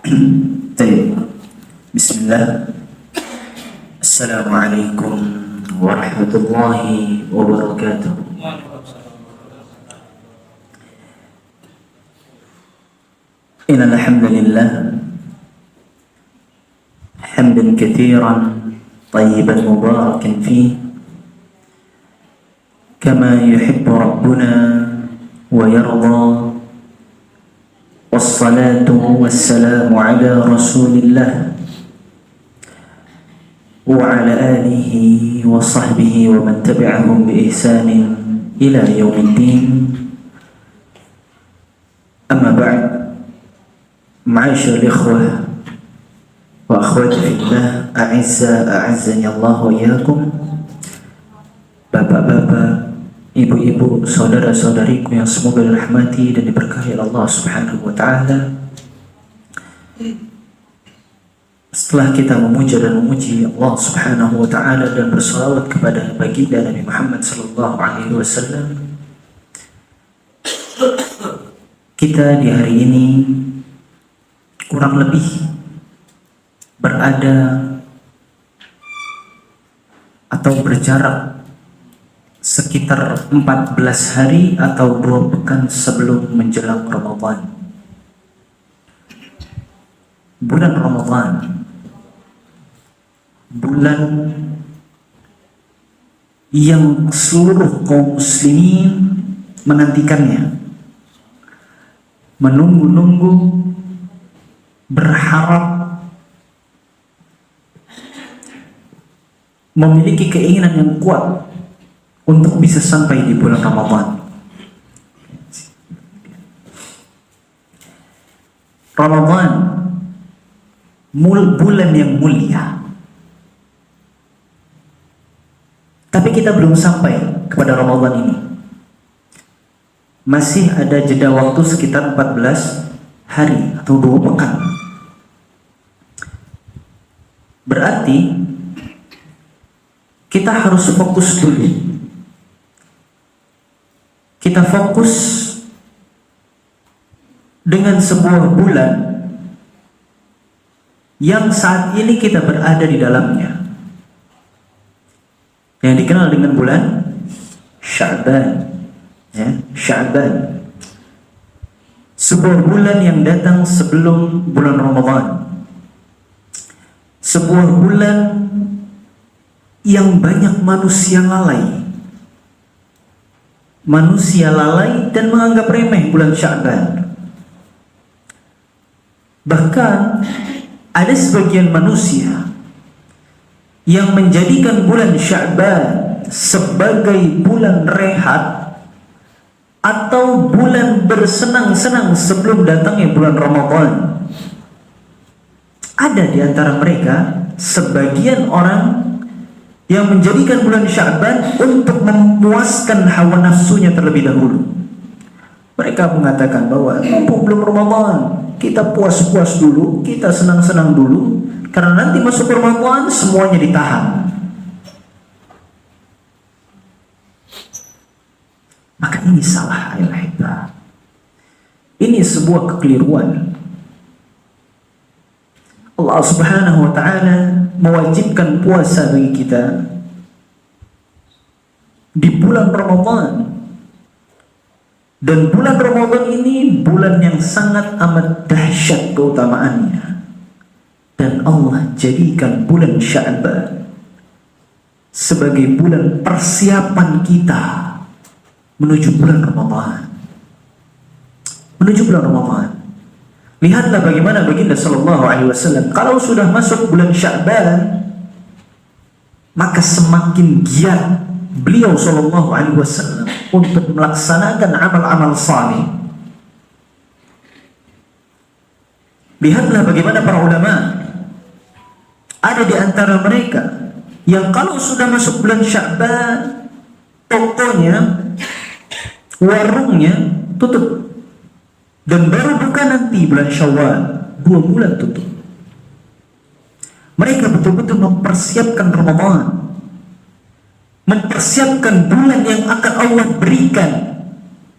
طيب بسم الله. السلام عليكم ورحمة الله وبركاته. إن الحمد لله حمدا كثيرا طيبا مباركا فيه كما يحب ربنا ويرضى، والصلاة والسلام على رسول الله وعلى آله وصحبه ومن تبعهم بإحسان إلى يوم الدين. أما بعد، معاشر الإخوة وأخواتي في الله أعزاء أعزني الله وإياكم. Bapak-bapak, ibu-ibu, saudara-saudariku yang semoga dirahmati dan diberkahi Allah Subhanahu wa taala. Setelah kita memuja dan memuji Allah Subhanahu wa taala dan bersalawat kepada baginda Nabi Muhammad sallallahu alaihi wasallam, kita di hari ini kurang lebih berada atau berjarak sekitar 14 hari atau 2 pekan sebelum menjelang Ramadan. Bulan Ramadan, bulan yang seluruh kaum muslimin menantikannya, menunggu-nunggu, berharap, memiliki keinginan yang kuat untuk bisa sampai di bulan Ramadan. Ramadan bulan yang mulia, tapi kita belum sampai kepada Ramadan ini. Masih ada jeda waktu sekitar 14 hari atau 2 pekan. Berarti kita harus fokus dulu. Kita fokus dengan sebuah bulan yang saat ini kita berada di dalamnya, yang dikenal dengan bulan Sya'ban, ya, Sya'ban. Sebuah bulan yang datang sebelum bulan Ramadan. Sebuah bulan yang banyak manusia lalai. Manusia lalai dan menganggap remeh bulan Sya'ban. Bahkan ada sebagian manusia yang menjadikan bulan Sya'ban sebagai bulan rehat atau bulan bersenang-senang sebelum datangnya bulan Ramadan. Ada di antara mereka sebagian orang yang menjadikan bulan Sya'ban untuk memuaskan hawa nafsunya terlebih dahulu. Mereka mengatakan bahwa mumpung belum Ramadan, kita puas-puas dulu, kita senang-senang dulu, karena nanti masuk Ramadan semuanya ditahan. Maka ini salah, ayah. Ini sebuah kekeliruan. Allah Subhanahu wa ta'ala mewajibkan puasa bagi kita di bulan Ramadan. Dan bulan Ramadan ini bulan yang sangat amat dahsyat keutamaannya. Dan Allah jadikan bulan Sya'ban sebagai bulan persiapan kita menuju bulan Ramadan. Menuju bulan Ramadan. Lihatlah bagaimana baginda sallallahu alaihi wasallam kalau sudah masuk bulan Sya'ban, maka semakin giat beliau sallallahu alaihi wasallam untuk melaksanakan amal-amal saleh. Lihatlah bagaimana para ulama, ada di antara mereka yang kalau sudah masuk bulan Sya'ban, tokonya, warungnya tutup. Dan baru buka nanti bulan Syawal, 2 bulan tutup. Mereka betul-betul mempersiapkan Ramadan, mempersiapkan bulan yang akan Allah berikan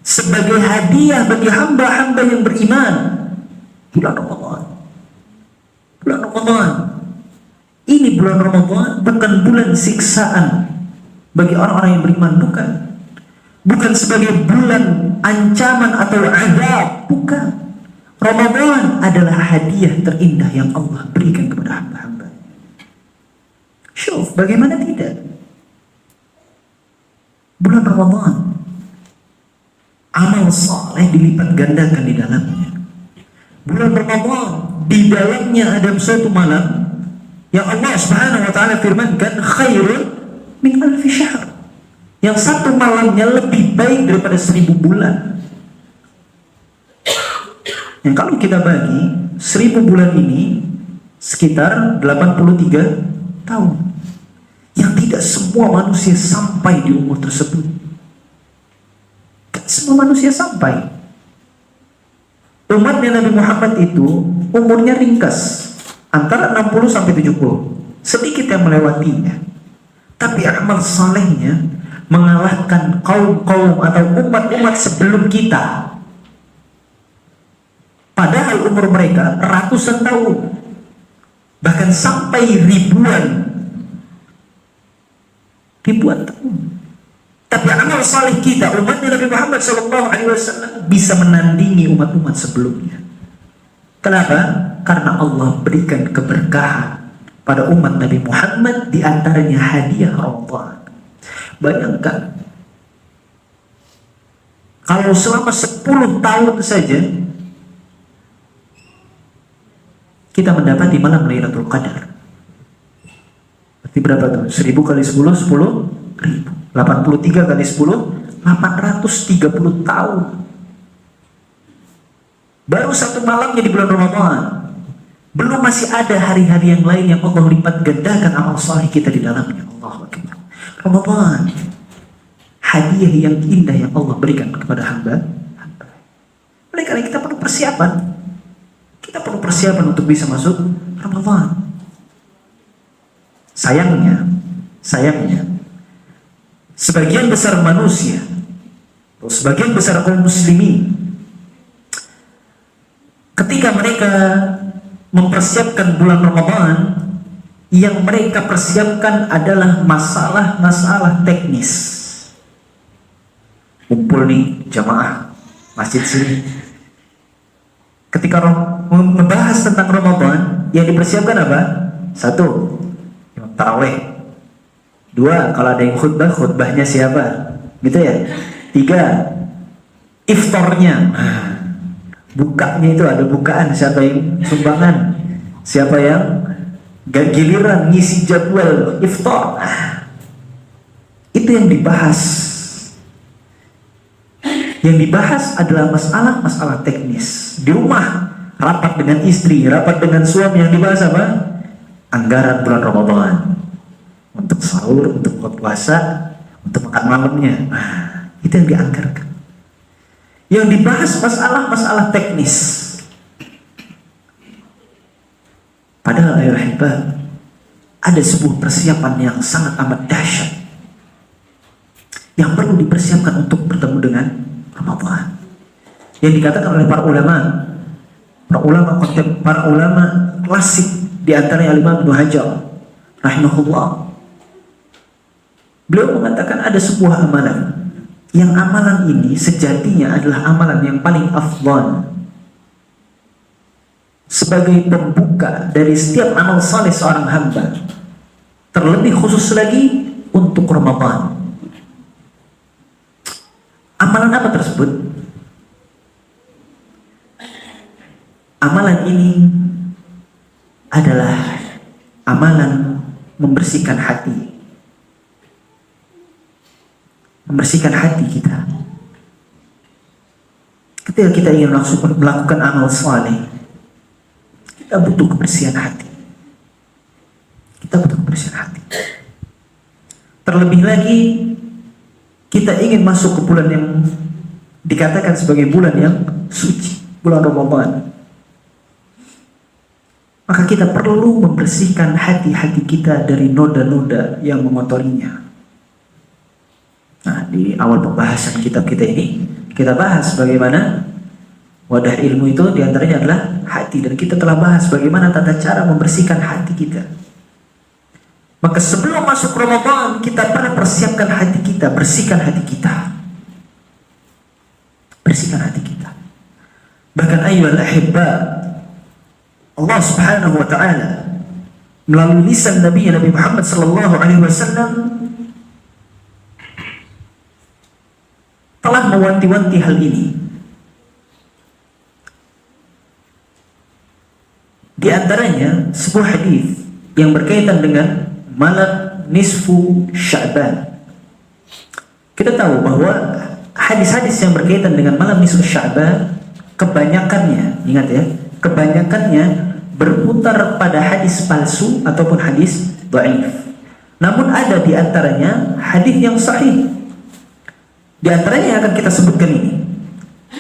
sebagai hadiah bagi hamba-hamba yang beriman, bulan Ramadan. Bulan Ramadan. Ini bulan Ramadan bukan bulan siksaan bagi orang-orang yang beriman, bukan. Bukan sebagai bulan ancaman atau azab, bukan. Ramadan adalah hadiah terindah yang Allah berikan kepada hamba-hamba. Syuf, bagaimana tidak? Bulan Ramadan, amal saleh dilipat gandakan di dalamnya. Bulan Ramadan, di dalamnya ada suatu malam yang Allah Subhanahu wa taala firmankan khairun min alfi syahr. Yang satu malamnya lebih baik daripada 1000 bulan. Yang kalau kita bagi 1000 bulan ini sekitar 83 tahun. Yang tidak semua manusia sampai di umur tersebut. Tidak semua manusia sampai. Umatnya Nabi Muhammad itu umurnya ringkas, antara 60 sampai 70. Sedikit yang melewatinya. Tapi amal salehnya mengalahkan kaum-kaum atau umat-umat sebelum kita. Padahal umur mereka ratusan tahun, bahkan sampai ribuan tahun. Tapi amal saleh kita, umatnya Nabi Muhammad SAW, bisa menandingi umat-umat sebelumnya. Kenapa? Karena Allah berikan keberkahan pada umat Nabi Muhammad, di antaranya hadiah Ramadan. Bayangkan, kalau selama 10 tahun saja kita mendapati malam Lailatul Qadar. Berarti berapa tuh? 1000 kali 10, 10.000. 83 kali 10, 830 tahun. Baru satu malamnya di bulan Ramadan. Belum masih ada hari-hari yang lain yang Allah lipat gandakan amal saleh kita di dalamnya. Allahu Akbar. Ramadan, hadiah yang indah yang Allah berikan kepada hamba. Oleh karena kita perlu persiapan. Kita perlu persiapan untuk bisa masuk Ramadan. Sayangnya, sebagian besar manusia, atau sebagian besar kaum muslimin, ketika mereka mempersiapkan bulan Ramadan, yang mereka persiapkan adalah masalah-masalah teknis. Kumpul nih jamaah masjid sini. Ketika membahas tentang Ramadan, yang dipersiapkan apa? 1, imam tarawih. 2, kalau ada yang khutbah, khutbahnya siapa? Gitu ya. 3, iftarnya. Bukanya itu ada bukaan, siapa yang sumbangan, siapa yang gak giliran ngisi jadwal iftar. Itu yang dibahas. Yang dibahas adalah masalah-masalah teknis. Di rumah, rapat dengan istri, rapat dengan suami, yang dibahas apa? Anggaran bulan Ramadan. Untuk sahur, untuk buka puasa, untuk makan malamnya. Itu yang dianggarkan. Yang dibahas masalah-masalah teknis. Padahal ayuhibah, ada sebuah persiapan yang sangat amat dahsyat yang perlu dipersiapkan untuk bertemu dengan Ramadan. Yang dikatakan oleh para ulama klasik, di antaranya Imam Ibnu Hajar rahimahullah. Beliau mengatakan ada sebuah amalan, yang amalan ini sejatinya adalah amalan yang paling afdal sebagai pembuka dari setiap amal saleh seorang hamba, terlebih khusus lagi untuk Ramadan. Amalan apa tersebut? Amalan ini adalah amalan membersihkan hati. Membersihkan hati kita. Ketika kita ingin langsung melakukan amal saleh, kita butuh kebersihan hati. Kita butuh kebersihan hati. Terlebih lagi, kita ingin masuk ke bulan yang dikatakan sebagai bulan yang suci, bulan Ramadan. Maka kita perlu membersihkan hati-hati kita dari noda-noda yang mengotorinya. Nah, di awal pembahasan kitab kita ini, kita bahas bagaimana Wadah ilmu itu diantaranya adalah hati, dan kita telah bahas bagaimana tata cara membersihkan hati kita. Maka sebelum masuk Ramadan kita pernah persiapkan hati kita, bersihkan hati kita, bersihkan hati kita. Bahkan ayyuhal ahibba, Allah Subhanahu wa taala melalui lisan Nabi Muhammad sallallahu alaihi wasallam telah mewanti-wanti hal ini. Di antaranya sebuah hadis yang berkaitan dengan malam nisfu Sya'ban. Kita tahu bahwa hadis-hadis yang berkaitan dengan malam nisfu Sya'ban kebanyakannya, ingat ya, kebanyakannya berputar pada hadis palsu ataupun hadis dhaif. Namun ada di antaranya hadis yang sahih. Di antaranya yang akan kita sebutkan ini.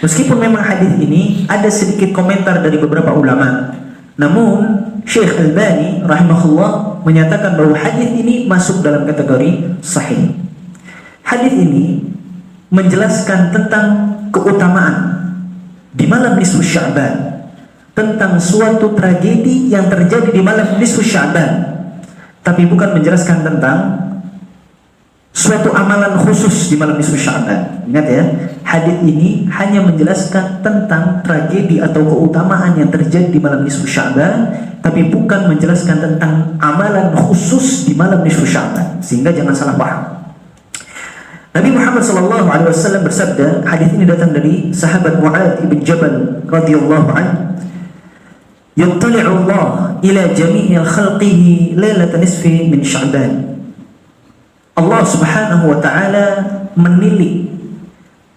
Meskipun memang hadis ini ada sedikit komentar dari beberapa ulama, namun Syekh Albani rahimahullah menyatakan bahwa hadis ini masuk dalam kategori sahih. Hadis ini menjelaskan tentang keutamaan di malam nisfu Sya'ban, tentang suatu tragedi yang terjadi di malam nisfu Sya'ban, tapi bukan menjelaskan tentang suatu amalan khusus di malam nisfu Sya'ban. Ingat ya, hadis ini hanya menjelaskan tentang tragedi atau keutamaan yang terjadi di malam nisfu Sya'ban, tapi bukan menjelaskan tentang amalan khusus di malam nisfu Sya'ban, sehingga jangan salah paham. Nabi Muhammad SAW bersabda, hadis ini datang dari sahabat Mu'adz bin Jabal radhiyallahu anhu, "Yattali'u Allah ila jami'i khalqihi lailatan nisfi min Sya'ban." Allah Subhanahu wa taala menilik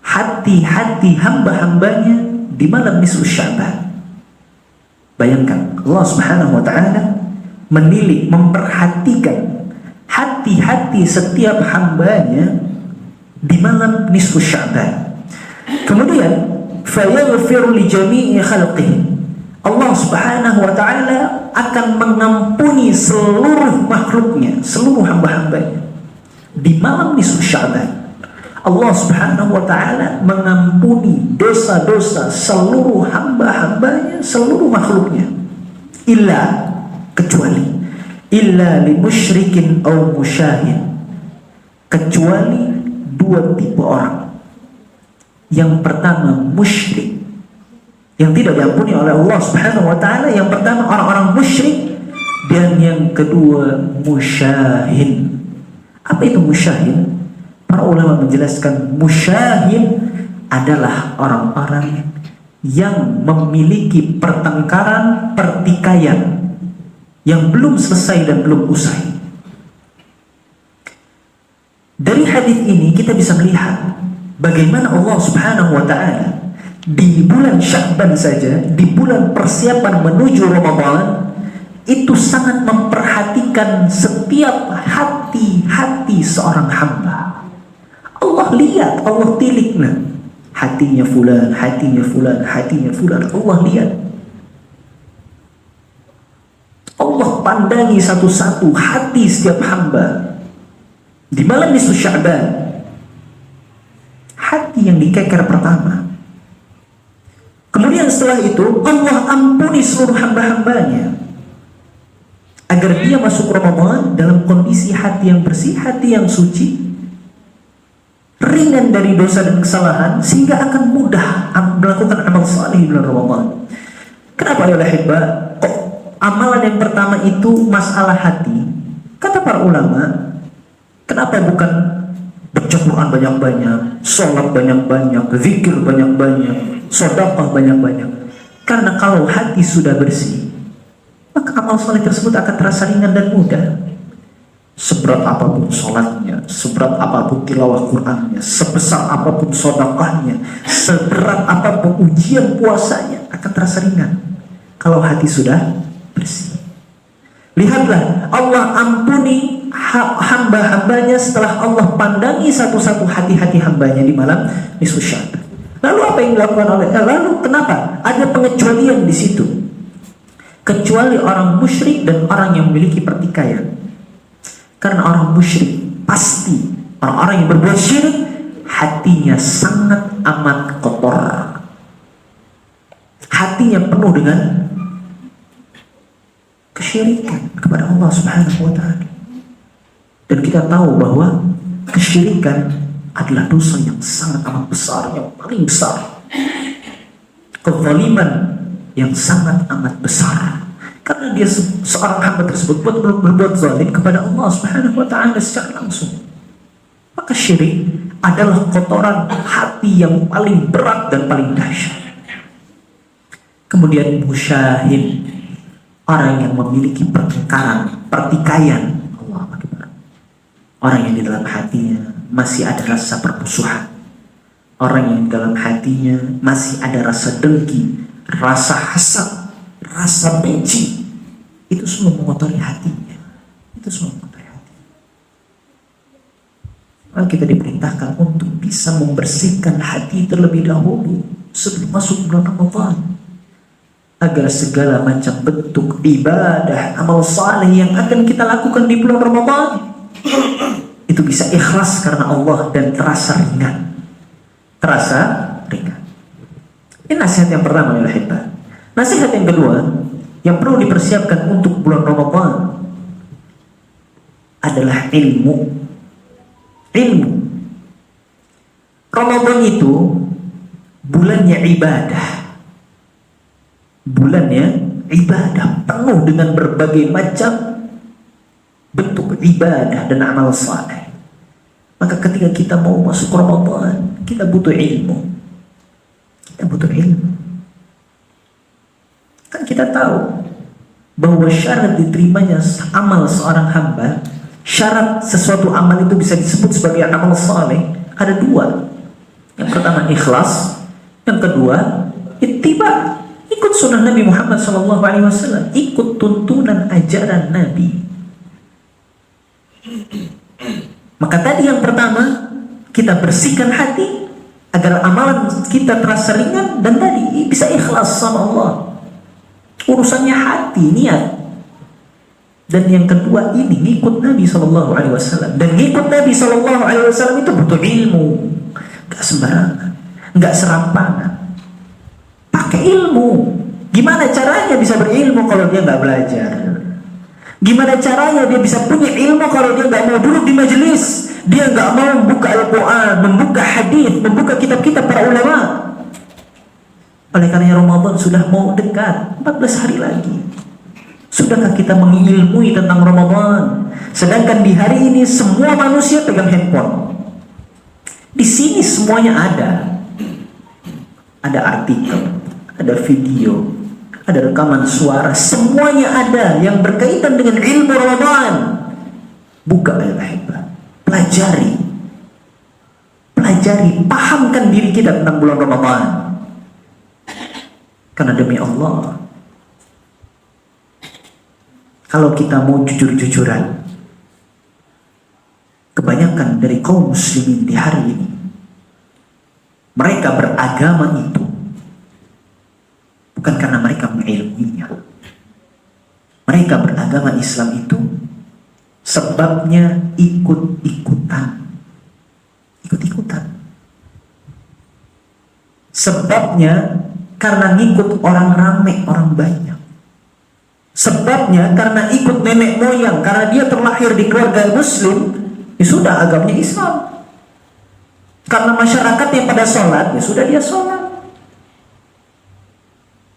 hati-hati hamba-hambanya di malam nisfu Sya'ban. Bayangkan, Allah Subhanahu wa taala menilik, memperhatikan hati-hati setiap hambanya di malam nisfu Sya'ban. Kemudian fayaghfiru li jami'i khalqihi. Allah Subhanahu wa taala akan mengampuni seluruh makhluknya, seluruh hamba-hambanya di malam nisfu Sya'ban. Allah Subhanahu wa taala mengampuni dosa-dosa seluruh hamba-hambanya, seluruh makhluknya, kecuali li musyrikin aw musyahin, kecuali dua tipe orang. Yang pertama musyrik, yang tidak diampuni oleh Allah Subhanahu wa taala. Yang pertama orang-orang musyrik, dan yang kedua musyahin. Apa itu musyahin? Para ulama menjelaskan musyahin adalah orang-orang yang memiliki pertengkaran, pertikaian yang belum selesai dan belum usai. Dari hadis ini kita bisa melihat bagaimana Allah Subhanahu wa taala di bulan Sya'ban saja, di bulan persiapan menuju Ramadan, itu sangat memperhatikan setiap hati-hati seorang hamba. Allah lihat, Allah tilik, hatinya fulan, hatinya fulan, hatinya fulan. Allah lihat, Allah pandangi satu-satu hati setiap hamba di malam nisfu Sya'ban. Hati yang dikeker pertama. Kemudian setelah itu Allah ampuni seluruh hamba-hambanya, agar dia masuk Ramadan dalam kondisi hati yang bersih, hati yang suci, ringan dari dosa dan kesalahan, sehingga akan mudah melakukan amal saleh di bulan Ramadan. Kenapa ya ahibba? Kok amalan yang pertama itu masalah hati? Kata para ulama, kenapa bukan baca Quran banyak-banyak, sholat banyak-banyak, zikir banyak-banyak, sedekah banyak-banyak? Karena kalau hati sudah bersih, maka amal saleh tersebut akan terasa ringan dan mudah. Seberat apapun sholatnya, seberat apapun tilawah Qurannya, sebesar apapun sedekahnya, seberat apapun ujian puasanya, akan terasa ringan kalau hati sudah bersih. Lihatlah, Allah ampuni hamba-hambanya setelah Allah pandangi satu-satu hati-hati hambanya di malam nisfu Sya'ban. Lalu apa yang dilakukan lalu kenapa ada pengecualian di situ? Kecuali orang musyrik dan orang yang memiliki pertikaian. Karena orang musyrik pasti, orang-orang yang berbuat syirik, hatinya sangat amat kotor. hatinya penuh dengan kesyirikan kepada Allah Subhanahu wa Ta'ala. Dan kita tahu bahwa kesyirikan adalah dosa yang sangat amat besar, yang paling besar. Kezaliman yang sangat amat besar. Karena dia seorang hamba tersebut berbuat zalim kepada Allah Subhanahu wa Ta'ala secara langsung. Maka syirik adalah kotoran hati yang paling berat dan paling dahsyat. Kemudian musyahid, orang yang memiliki pertikaian. Allah Akbar. Orang yang di dalam hatinya masih ada rasa permusuhan. Orang yang di dalam hatinya masih ada rasa dengki, rasa hasad, rasa benci. Itu semua mengotori hatinya. Itu semua mengotori hati. Maka kita diperintahkan untuk bisa membersihkan hati terlebih dahulu sebelum masuk bulan Ramadan, agar segala macam bentuk ibadah, amal saleh yang akan kita lakukan di bulan Ramadan itu bisa ikhlas karena Allah dan terasa ringan. Terasa ringan. Ini nasihat yang pertama ya Ahibah. Nasihat yang kedua yang perlu dipersiapkan untuk bulan Ramadan adalah ilmu. Ilmu. Ramadan itu bulannya ibadah. Bulannya ibadah, penuh dengan berbagai macam bentuk ibadah dan amal saleh. Maka ketika kita mau masuk Ramadan, kita butuh ilmu. Kita butuh ilmu. Kan kita tahu bahwa syarat diterimanya amal seorang hamba, syarat sesuatu amal itu bisa disebut sebagai amal saleh, ada dua. Yang pertama ikhlas, yang kedua ittiba. Ikut sunnah Nabi Muhammad SAW, ikut tuntunan ajaran Nabi. Maka tadi yang pertama, kita bersihkan hati agar amalan kita terasa ringan, dan tadi bisa ikhlas sama Allah. Urusannya hati, niat. Dan yang kedua ini ngikut Nabi SAW. Dan ngikut Nabi SAW itu butuh ilmu, gak sembarangan, gak serampangan. Pakai ilmu. Gimana caranya bisa berilmu kalau dia nggak belajar? Gimana caranya dia bisa punya ilmu kalau dia nggak mau duduk di majelis? Dia nggak mau membuka Al-Quran, membuka hadis, membuka kitab-kitab para ulama. Oleh karena Ramadan sudah mau dekat, 14 hari lagi. Sudahkah kita mengilmui tentang Ramadan? Sedangkan di hari ini semua manusia pegang handphone. Di sini semuanya ada. Ada artikel, ada video, ada rekaman suara, semuanya ada yang berkaitan dengan ilmu Ramadan. Buka ayat-ayat, pelajari, pahamkan diri kita tentang bulan Ramadan. Karena demi Allah, kalau kita mau jujur-jujuran, kebanyakan dari kaum muslimin di hari ini, mereka beragama itu bukan karena mereka mengilmuinya. Mereka beragama Islam itu sebabnya ikut-ikutan. Sebabnya karena ngikut orang ramai, orang banyak. Sebabnya karena ikut nenek moyang, karena dia terlahir di keluarga muslim, ya sudah agamanya Islam. Karena masyarakat yang pada sholat, ya sudah dia sholat.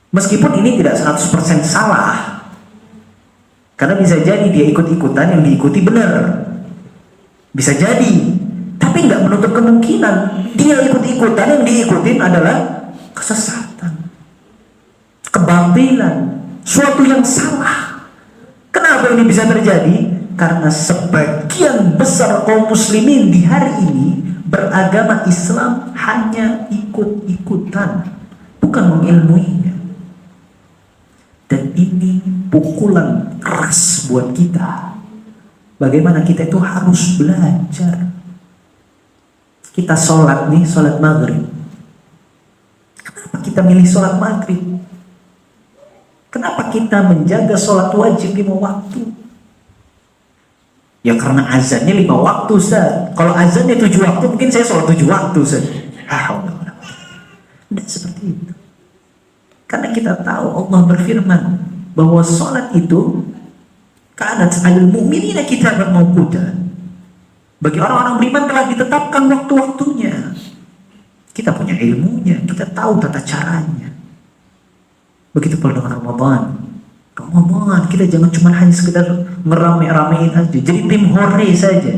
Meskipun ini tidak 100% salah. Karena bisa jadi dia ikut-ikutan, yang diikuti benar. Bisa jadi. Tapi nggak menutup kemungkinan dia ikut-ikutan, yang diikutin adalah kesesatan, kebatilan, suatu yang salah. Kenapa ini bisa terjadi? Karena sebagian besar kaum muslimin di hari ini beragama Islam hanya ikut-ikutan, bukan mengilmuinya. Dan ini pukulan keras buat kita. Bagaimana kita itu harus belajar. Kita sholat nih, sholat maghrib. Kenapa kita milih sholat maghrib? Kenapa kita menjaga sholat wajib 5 waktu? Ya karena azannya 5 waktu, Ustaz. Kalau azannya 7 waktu, mungkin saya sholat 7 waktu, Ustaz. Tidak seperti itu. Karena kita tahu Allah berfirman bahwa sholat itu kanat 'alal mu'minina kitaban mawquta. Bagi orang-orang beriman telah ditetapkan waktu-waktunya. Kita punya ilmunya, kita tahu tata caranya. Begitu pula dengan Ramadan. Ramadan kita jangan cuma hanya sekedar ngerame-ramein aja, jadi tim hore saja.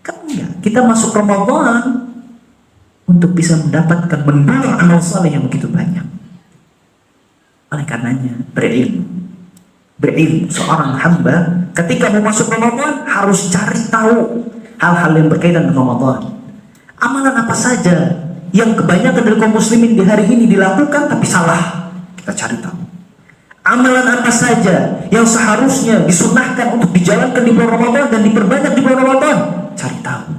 Kan enggak, kita masuk Ramadan untuk bisa mendapatkan mendulang amal saleh yang begitu banyak. Oleh karenanya berilmu seorang hamba ketika mau masuk Ramadan harus cari tahu hal-hal yang berkaitan dengan Ramadan. Amalan apa saja yang kebanyakan dari kaum muslimin di hari ini dilakukan tapi salah, kita cari tahu. Amalan apa saja yang seharusnya disunnahkan untuk dijalankan di bulan Ramadan dan diperbanyak di bulan Ramadan, cari tahu.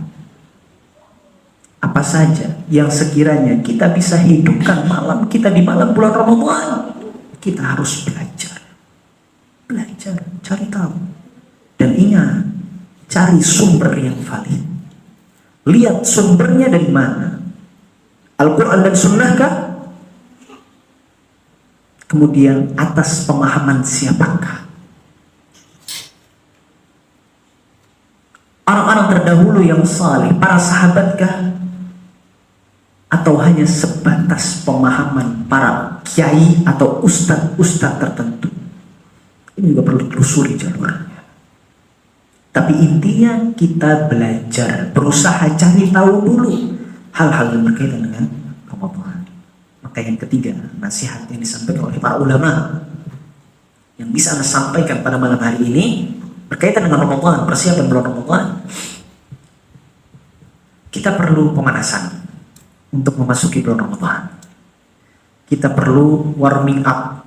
Apa saja yang sekiranya kita bisa hidupkan malam kita di malam bulan Ramadan, kita harus belajar, cari tahu. Dan ingat, cari sumber yang valid. Lihat sumbernya dari mana. Al-Quran dan Sunnah kah? Kemudian atas pemahaman siapakah? Orang-orang terdahulu yang saleh, para sahabat kah? Atau hanya sebatas pemahaman para kiai atau ustadz tertentu? Ini juga perlu telusuri jalurnya. Tapi intinya kita belajar, berusaha cari tahu dulu hal-hal yang berkaitan dengan Ramadan. Maka yang ketiga, nasihat yang disampaikan oleh para ulama yang bisa Anda sampaikan pada malam hari ini berkaitan dengan Ramadan, persiapan bulan Ramadan. Kita perlu pemanasan untuk memasuki bulan Ramadan. Kita perlu warming up.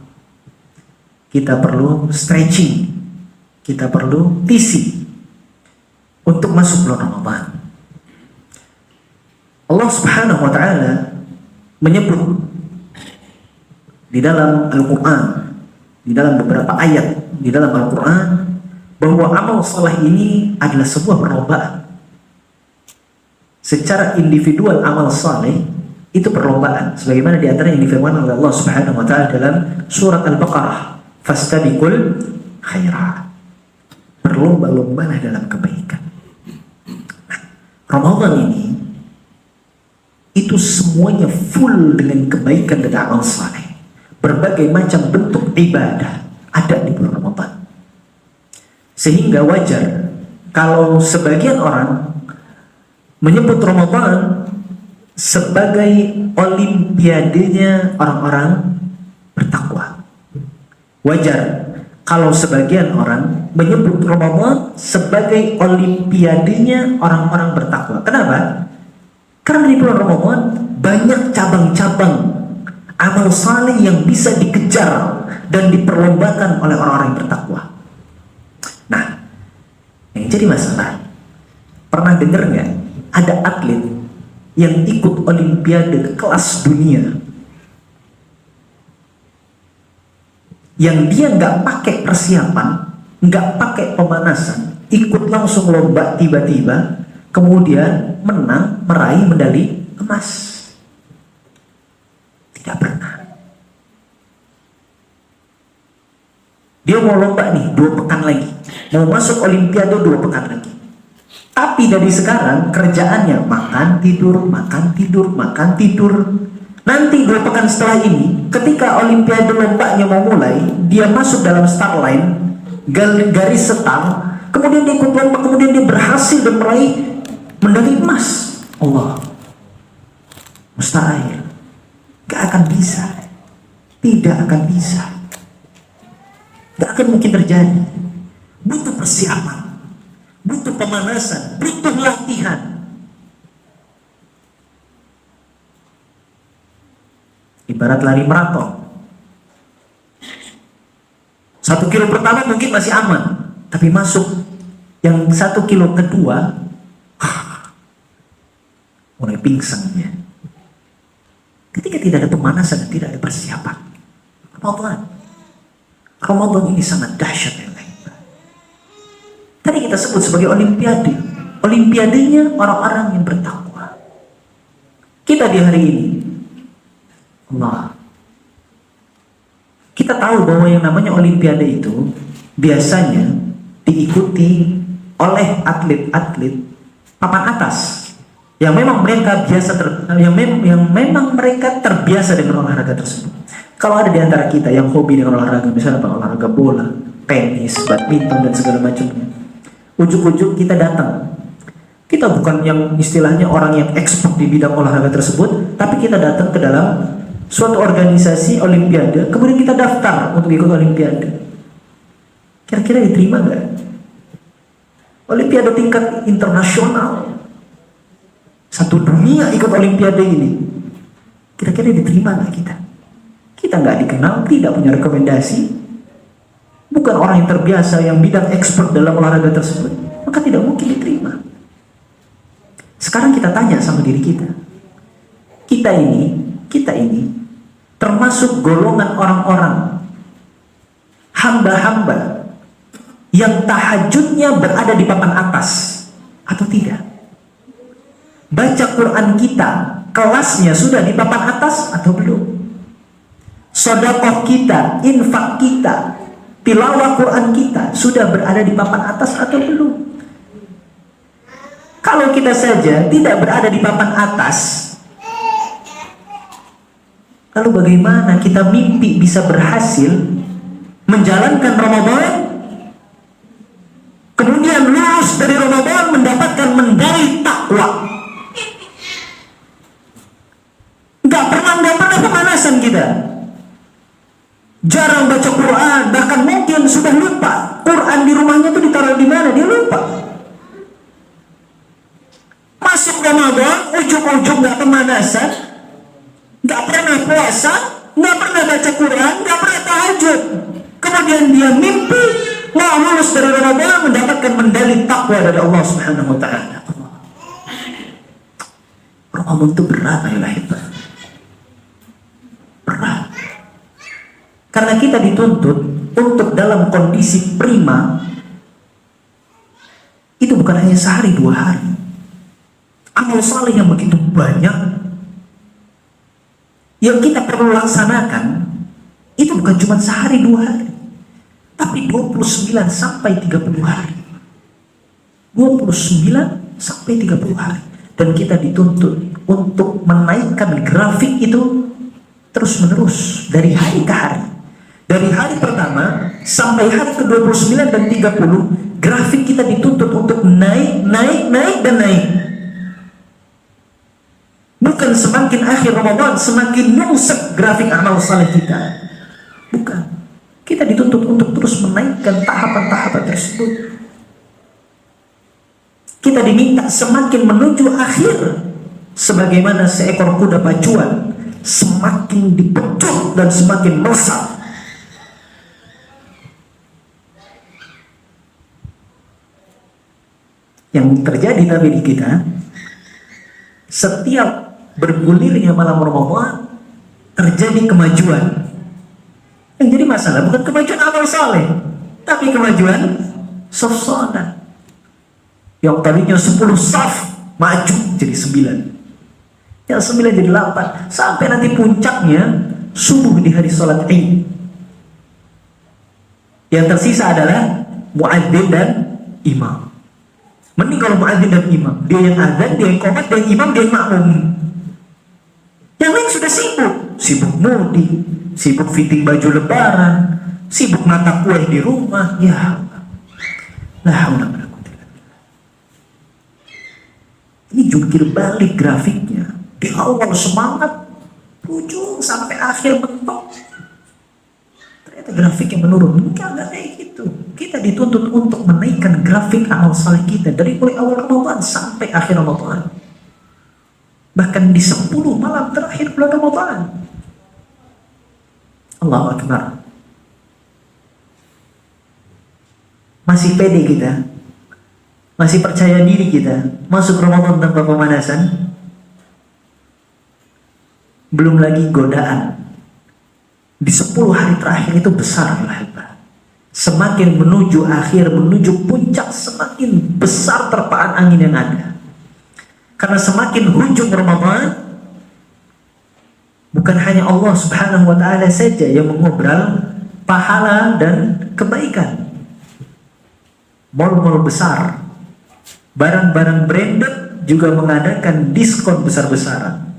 Kita perlu stretching. Kita perlu tisi untuk masuk bulan Ramadan. Allah Subhanahu wa ta'ala menyebut di dalam Al-Quran, di dalam beberapa ayat di dalam Al-Quran, bahwa amal saleh ini adalah sebuah perlombaan. Secara individual amal saleh itu perlombaan, sebagaimana di antara yang difirmankan oleh Allah Subhanahu wa ta'ala dalam surat Al-Baqarah, fastabiqul khairat, berlomba-lombalah dalam kebaikan. Nah, Ramadan ini itu semuanya full dengan kebaikan dan amal saleh. Berbagai macam bentuk ibadah ada di bulan Ramadan. Sehingga wajar kalau sebagian orang menyebut Ramadan sebagai olimpiadenya orang-orang bertakwa. Wajar kalau sebagian orang menyebut Ramadan sebagai olimpiadenya orang-orang bertakwa. Kenapa? Karena di bulan Ramadan banyak cabang-cabang amal saleh yang bisa dikejar dan diperlombakan oleh orang-orang yang bertakwa. Nah, yang jadi masalah, pernah dengar nggak ada atlet yang ikut olimpiade kelas dunia yang dia nggak pakai persiapan, nggak pakai pemanasan, ikut langsung lomba tiba-tiba, kemudian menang, meraih medali emas? Tidak pernah. Dia mau lomba nih 2 pekan lagi, mau masuk olimpiade 2 pekan lagi. Tapi dari sekarang kerjaannya makan tidur, makan tidur, makan tidur. Nanti 2 pekan setelah ini, ketika olimpiade lombanya mau mulai, dia masuk dalam start line, garis start, kemudian dia ikut lomba, kemudian dia berhasil dan meraih medali emas. Allah, mustahil, gak akan bisa, tidak akan bisa, gak akan mungkin terjadi. Butuh persiapan, butuh pemanasan, butuh latihan. Ibarat lari maraton, 1 kilo pertama mungkin masih aman, tapi masuk yang 1 kilo kedua mulai pingsan ya. Ketika tidak ada pemanasan dan tidak ada persiapan. Ramadan ini sangat dahsyat ya. Tadi kita sebut sebagai olimpiade. Olimpiadenya orang-orang yang bertakwa. Kita di hari ini, Allah, tahu bahwa yang namanya Olimpiade itu biasanya diikuti oleh atlet-atlet papan atas yang memang mereka memang mereka terbiasa dengan olahraga tersebut. Kalau ada di antara kita yang hobi dengan olahraga, misalnya olahraga bola, tenis, badminton dan segala macamnya, ujuk-ujuk kita datang. Kita bukan yang istilahnya orang yang expert di bidang olahraga tersebut, tapi kita datang ke dalam suatu organisasi Olimpiade, kemudian kita daftar untuk ikut Olimpiade. Kira-kira diterima nggak? Olimpiade tingkat internasional, satu dunia ikut Olimpiade ini, kira-kira diterima nggak kita? Kita nggak dikenal, tidak punya rekomendasi, bukan orang yang terbiasa yang bidang expert dalam olahraga tersebut, maka tidak mungkin diterima. Sekarang kita tanya sama diri kita, kita ini termasuk golongan orang-orang hamba-hamba yang tahajudnya berada di papan atas atau tidak? Baca Quran kita, kelasnya sudah di papan atas atau belum? Sedekah kita, infak kita, tilawah Quran kita sudah berada di papan atas atau belum? Kalau kita saja tidak berada di papan atas, lalu bagaimana kita mimpi bisa berhasil menjalankan Ramadan, kemudian lulus dari Ramadan mendapatkan medali takwa? Nggak pernah pemanasan kita, jarang baca Quran, bahkan mungkin sudah lupa Quran di rumahnya itu ditaruh di mana, dia lupa. Masuk Ramadan, ujung-ujung nggak pemanasan, nggak pernah puasa, nggak pernah baca Quran, nggak pernah tahajud. Kemudian dia mimpi mau lulus dari Ramadan mendapatkan medali takwa dari Allah Subhanahu wa taala. Ramadan itu berat, ayolah hebat. Berat. Karena kita dituntut untuk dalam kondisi prima itu bukan hanya sehari dua hari. Amal saleh yang begitu banyak yang kita perlu laksanakan itu bukan cuma sehari dua hari, tapi 29 sampai 30 hari. 29 sampai 30 hari. Dan kita dituntut untuk menaikkan grafik itu terus menerus dari hari ke hari. Dari hari pertama sampai hari ke-29 dan 30, grafik kita dituntut untuk naik dan naik. Bukan semakin akhir Ramadan semakin nyungsep grafik amal saleh kita. Bukan. Kita dituntut untuk terus menaikkan tahapan-tahapan tersebut. Kita diminta semakin menuju akhir, sebagaimana seekor kuda pacuan semakin dipecut dan semakin melesat. Yang terjadi tapi di kita, setiap bergulirnya malam Ramadan terjadi kemajuan. Yang jadi masalah bukan kemajuan amal saleh, tapi kemajuan soft salat. Yang tadinya 10 saf maju jadi 9, yang 9 jadi 8, sampai nanti puncaknya subuh di hari sholat Id. Yang tersisa adalah muadzin dan imam. Mending kalau muadzin dan imam, dia yang azan, dia yang qomat, dia yang imam, dia yang makmum. Yang lain sudah sibuk mudik, sibuk fitting baju lebaran, sibuk nata kue di rumah. Ya Allah, ini jungkir balik grafiknya. Di awal semangat, ujung sampai akhir mentok, ternyata grafiknya menurun. Enggak kayak gitu. Kita dituntut untuk menaikkan grafik amal saleh kita dari mulai awal Ramadan sampai akhir Ramadan. Bahkan di 10 malam terakhir bulan Ramadan. Allahu Akbar. Masih pede kita? Masih percaya diri kita masuk Ramadan tanpa pemanasan? Belum lagi godaan. Di 10 hari terakhir itu besar. Semakin menuju akhir, menuju puncak, semakin besar terpaan angin yang ada. Karena semakin hujung Ramadan, bukan hanya Allah Subhanahu wa ta'ala saja yang mengobral pahala dan kebaikan. Mall-mall besar, barang-barang branded juga mengadakan diskon besar-besaran,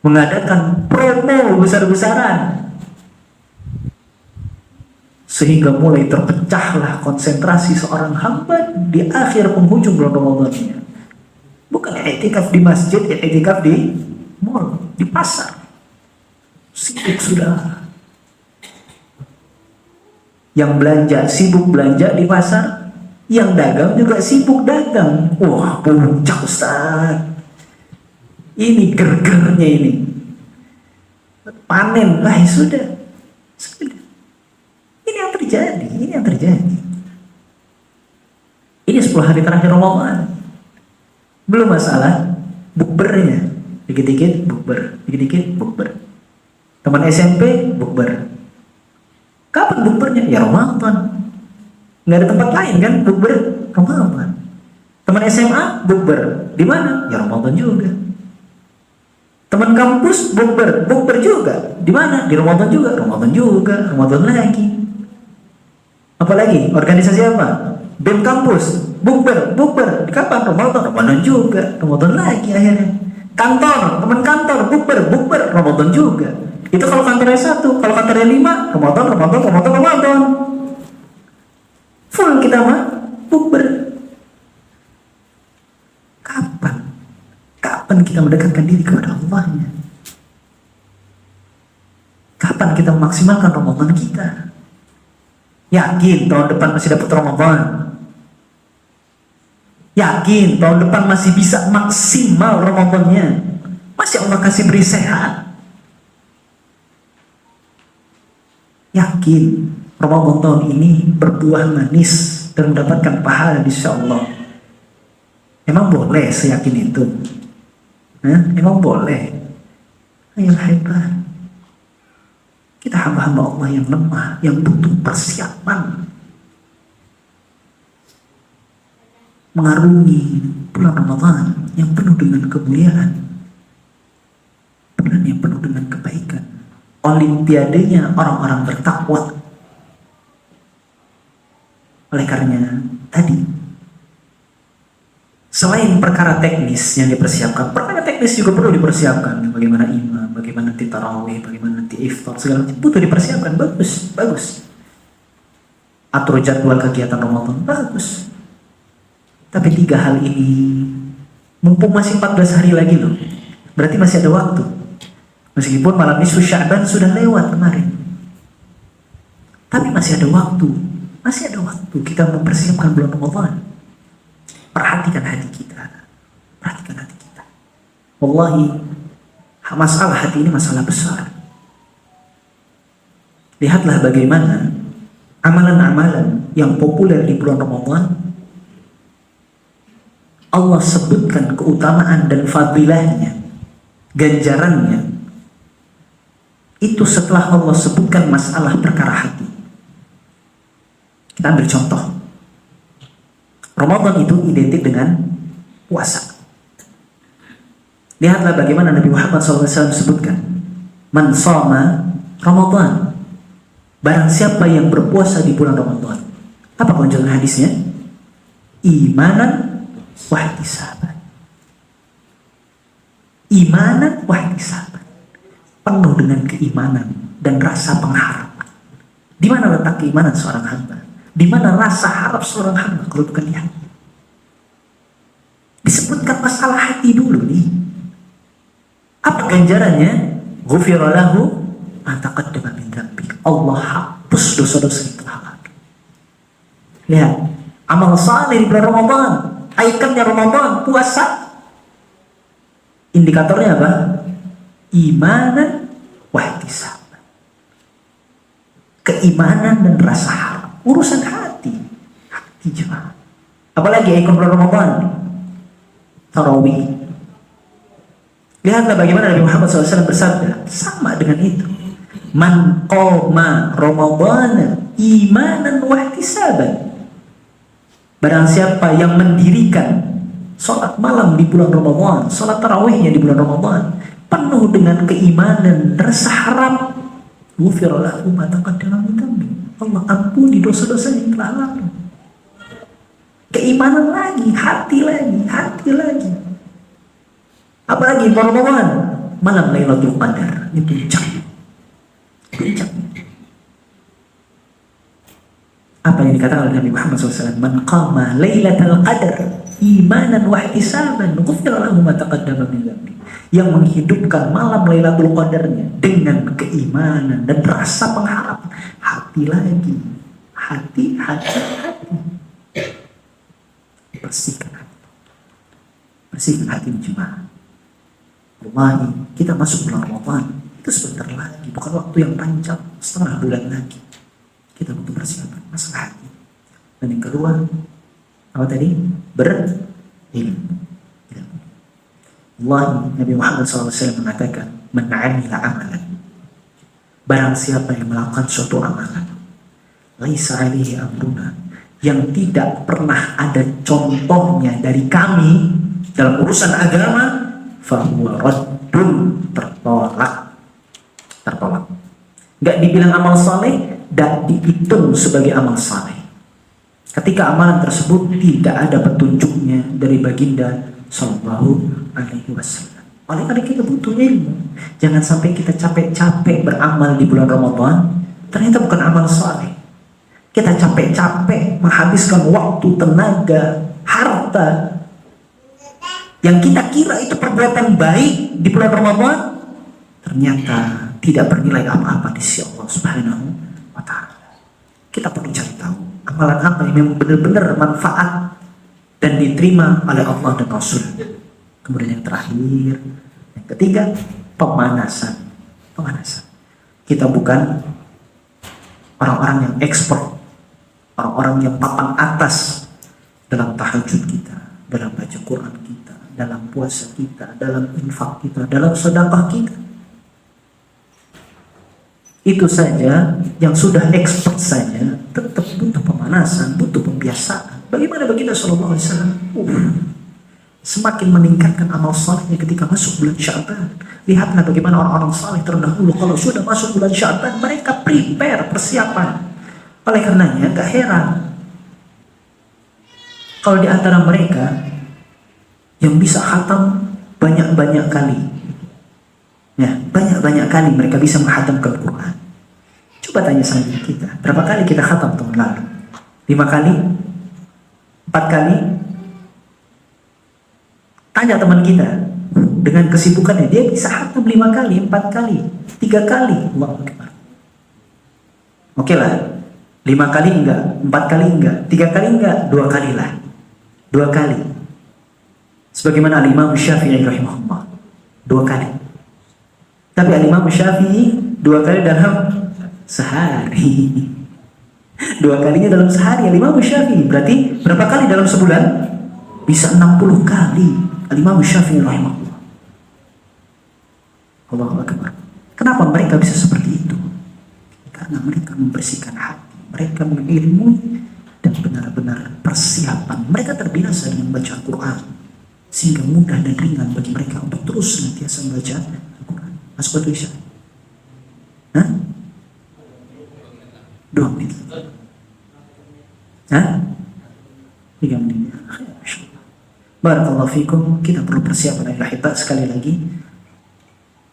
mengadakan promo besar-besaran, sehingga mulai terpecahlah konsentrasi seorang hamba di akhir penghujung bulan Ramadannya. Bukan i'tikaf di masjid, i'tikaf di mall, di pasar. Sibuk sudah. Yang belanja sibuk belanja di pasar, yang dagang juga sibuk dagang. Wah, puncak Ustaz. Ini gergernya ini. Panen, lah sudah. Ini yang terjadi. Ini 10 hari terakhir Ramadan. Belum masalah bukbernya. Dikit-dikit bukber, dikit-dikit bukber. Teman SMP bukber. Kapan bukbernya? Ya Ramadan. Nggak ada tempat lain kan bukber Ramadan. Teman SMA bukber di mana? Ya Ramadan juga. Teman kampus bukber juga di mana? Di Ramadan juga, Ramadan lagi. Apalagi organisasi apa? BEM kampus bukber di kapan? Ramadan juga, Ramadan lagi akhirnya. Kantor, teman kantor bukber Ramadan juga. Itu kalau kantornya 1, kalau kantornya 5, Ramadan. Full kita mah bukber. Kapan kita mendekatkan diri kepada Allahnya? Kapan kita memaksimalkan Ramadan kita? Yakin tahun depan masih dapat Ramadan? Yakin tahun depan masih bisa maksimal Ramadannya? Masih Allah kasih beri sehat? Yakin Ramadan tahun ini berbuah manis dan mendapatkan pahala insya Allah? Emang boleh seyakin itu? Emang boleh? Ayolah hebat. Kita hamba-hamba Allah yang lemah, yang butuh persiapan mengarungi bulan Ramadan yang penuh dengan kemuliaan, bulan yang penuh dengan kebaikan, olimpiadenya orang-orang bertakwa. Oleh karenanya tadi, selain perkara teknis yang dipersiapkan, perkara teknis juga perlu dipersiapkan. Bagaimana imam, bagaimana nanti tarawih, bagaimana nanti iftar, segala macam butuh dipersiapkan. Bagus. Atur jadwal kegiatan Ramadan, bagus. Tapi 3 hal ini, mumpung masih 14 hari lagi loh, berarti masih ada waktu. Meskipun malam nisfu Sya'ban sudah lewat kemarin, tapi masih ada waktu kita mempersiapkan bulan Ramadan. Perhatikan hati kita. Wallahi, masalah hati ini masalah besar. Lihatlah bagaimana amalan-amalan yang populer di bulan Ramadan, Allah sebutkan keutamaan dan fadilahnya, ganjarannya, itu setelah Allah sebutkan masalah perkara hati. Kita ambil contoh. Ramadan itu identik dengan puasa. Lihatlah bagaimana Nabi Muhammad SAW sebutkan, man shoma Ramadan, barang siapa yang berpuasa di bulan Ramadan. Apa kelanjutan hadisnya? Imanan wahtisaban. Imanan wahtisaban, penuh dengan keimanan dan rasa pengharapan. Di mana letak keimanan seorang hamba? Di mana rasa harap seorang hamba kalau bukan di hati? Disebutkan masalah hati dulu nih. Apa ganjarannya? Ghufira lahu ma taqaddama min dzambi. Allah hapus dosa-dosa yang telah lalu. Lihat, amal saleh di bulan Ramadan, ikonnya Ramadan, puasa. Indikatornya apa? Imanan wahtisaban. Keimanan dan rasa harap. Urusan hati jemaah. Apalagi ikon bulan Ramadan, tarawih. Lihatlah bagaimana Nabi Muhammad SAW bersabda, sama dengan itu. Man qoma Ramadana imanan wahtisaban. Barang siapa yang mendirikan sholat malam di bulan Ramadan, sholat tarawihnya di bulan Ramadan, penuh dengan keimanan, rasa harap, Ghufira lahu ma taqaddama min dhanbi. Allah ampuni dosa-dosa yang telah lalu. Keimanan lagi, hati lagi. Apalagi Ramadan, malam Lailatul Qadar, itu puncak. Apa yang dikatakan oleh Nabi Muhammad SAW? Man qama Lailatul Qadar imanan wa ihtisaban ghufira lahu ma taqaddama min dhanbi. Yang menghidupkan malam Lailatul Qadarnya dengan keimanan dan rasa pengharapan, hati. Bersihkan hati jemaah. Wallahi, kita masuk bulan Ramadan itu sebentar lagi, bukan waktu yang panjang, setengah bulan lagi. Kita butuh persiapan masalah hati. Dan yang kedua, apa tadi? Berilmu. Allah, Nabi Muhammad SAW mengatakan, man 'amila amalan, barang siapa yang melakukan suatu amalan, laisa 'alaihi amruna, yang tidak pernah ada contohnya dari kami dalam urusan agama, fahuwa raddun, tertolak. Gak dibilang amal saleh, dan dihitung sebagai amal saleh ketika amalan tersebut tidak ada petunjuknya dari baginda Sallallahu Alaihi Wasallam. Oleh karena kita butuh ilmu. Jangan sampai kita capek-capek beramal di bulan Ramadan, ternyata bukan amal saleh. Kita capek-capek menghabiskan waktu, tenaga, harta yang kita kira itu perbuatan baik di bulan Ramadan, ternyata tidak bernilai apa-apa di sisi Allah Subhanahu wa Ta'ala. Kita perlu cari tahu amalan apa yang memang benar-benar manfaat dan diterima oleh Allah dan Rasul. Kemudian yang terakhir, yang ketiga, pemanasan. Kita bukan orang-orang yang ekspor, orang-orang yang papan atas dalam tahajud kita, dalam baca Quran kita, dalam puasa kita, dalam infak kita, dalam sedekah kita. Itu saja yang sudah expert saja tetap butuh pemanasan, butuh pembiasaan. Bagaimana baginda Sallallahu Alaihi Wasallam semakin meningkatkan amal salehnya ketika masuk bulan Sya'ban. Lihatlah bagaimana orang-orang saleh terdahulu kalau sudah masuk bulan Sya'ban mereka prepare, persiapan. Oleh karenanya gak heran kalau di antara mereka yang bisa khatam banyak-banyak kali. Ya, banyak-banyak kali mereka bisa menghatamkan Quran. Coba tanya sama diri kita, berapa kali kita khatam tahun lalu? 5 kali? 4 kali? Tanya teman kita, dengan kesibukannya dia bisa khatam 5 kali, 4 kali, 3 kali. Allahu Akbar. Oke lah, 5 kali enggak, 4 kali enggak, 3 kali enggak, 2 kali lah. 2 kali. Sebagaimana Imam Syafi'i rahimahullah, 2 kali. Tapi Imam Syafi'i 2 kali dalam sehari. 2 kalinya dalam sehari Imam Syafi'i. Berarti berapa kali dalam sebulan? Bisa 60 kali Imam Syafi'i rahimahullah. Allahu Akbar. Kenapa mereka bisa seperti itu? Karena mereka membersihkan hati, mereka mengilmui dan benar-benar persiapan. Mereka terbiasa dengan baca Quran sehingga mudah dan ringan bagi mereka untuk terus senantiasa membaca Al-Quran. Masuk waktu Isya? 2 menit. 3 menit. Barakallahu fikum. Kita perlu persiapan yang hebat sekali lagi.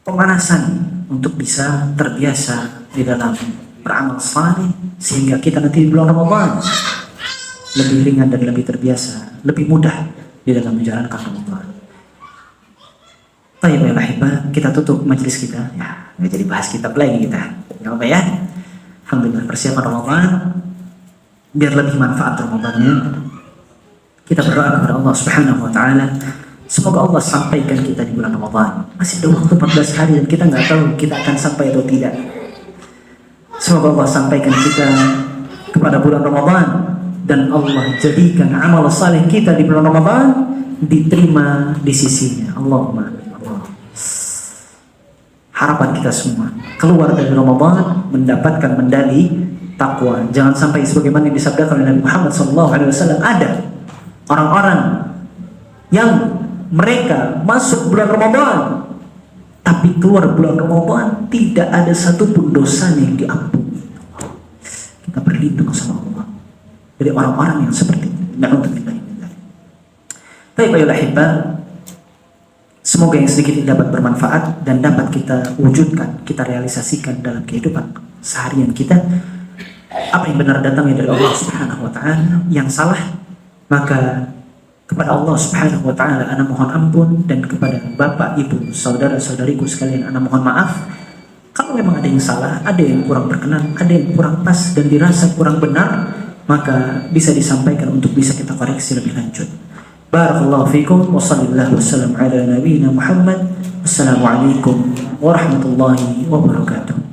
Pemanasan untuk bisa terbiasa di dalam beramal saleh sehingga kita nanti di bulan Ramadan lebih ringan dan lebih terbiasa, lebih mudah di dalam menjalankan Ramadan. Baik, kita tutup majelis kita. Ya, nggak jadi bahas kitab lagi kita. Nggak apa ya. Alhamdulillah, persiapan Ramadan biar lebih manfaat Ramadannya. Kita berdoa kepada Allah Subhanahu wa Ta'ala, semoga Allah sampaikan kita di bulan Ramadan. Masih ada waktu 14 hari dan kita nggak tahu kita akan sampai atau tidak. Semoga Allah sampaikan kita kepada bulan Ramadan dan Allah jadikan amal saleh kita di bulan Ramadan diterima di sisinya. Allahumma Allah. Harapan kita semua keluar dari Ramadan mendapatkan medali takwa. Jangan sampai sebagaimana yang disabdakan oleh Nabi Muhammad SAW, ada orang-orang yang mereka masuk bulan Ramadan tapi keluar bulan Ramadan tidak ada satupun dosa yang diampuni. Kita berlindung sama Allah dari orang-orang yang seperti ini. Na'udzubillah. Baik, ayolah hibah. Semoga yang sedikit ini dapat bermanfaat dan dapat kita wujudkan, kita realisasikan dalam kehidupan seharian kita. Apa yang benar datangnya dari Allah Subhanahu wa taala, yang salah maka kepada Allah Subhanahu wa taala ana mohon ampun, dan kepada Bapak, Ibu, saudara-saudariku sekalian ana mohon maaf. Kalau memang ada yang salah, ada yang kurang berkenan, ada yang kurang pas dan dirasa kurang benar, maka bisa disampaikan untuk bisa kita koreksi lebih lanjut. Barakallahu fikum wa sallallahu wasallam ala nabiyyina Muhammad. Wassalamualaikum warahmatullahi wabarakatuh.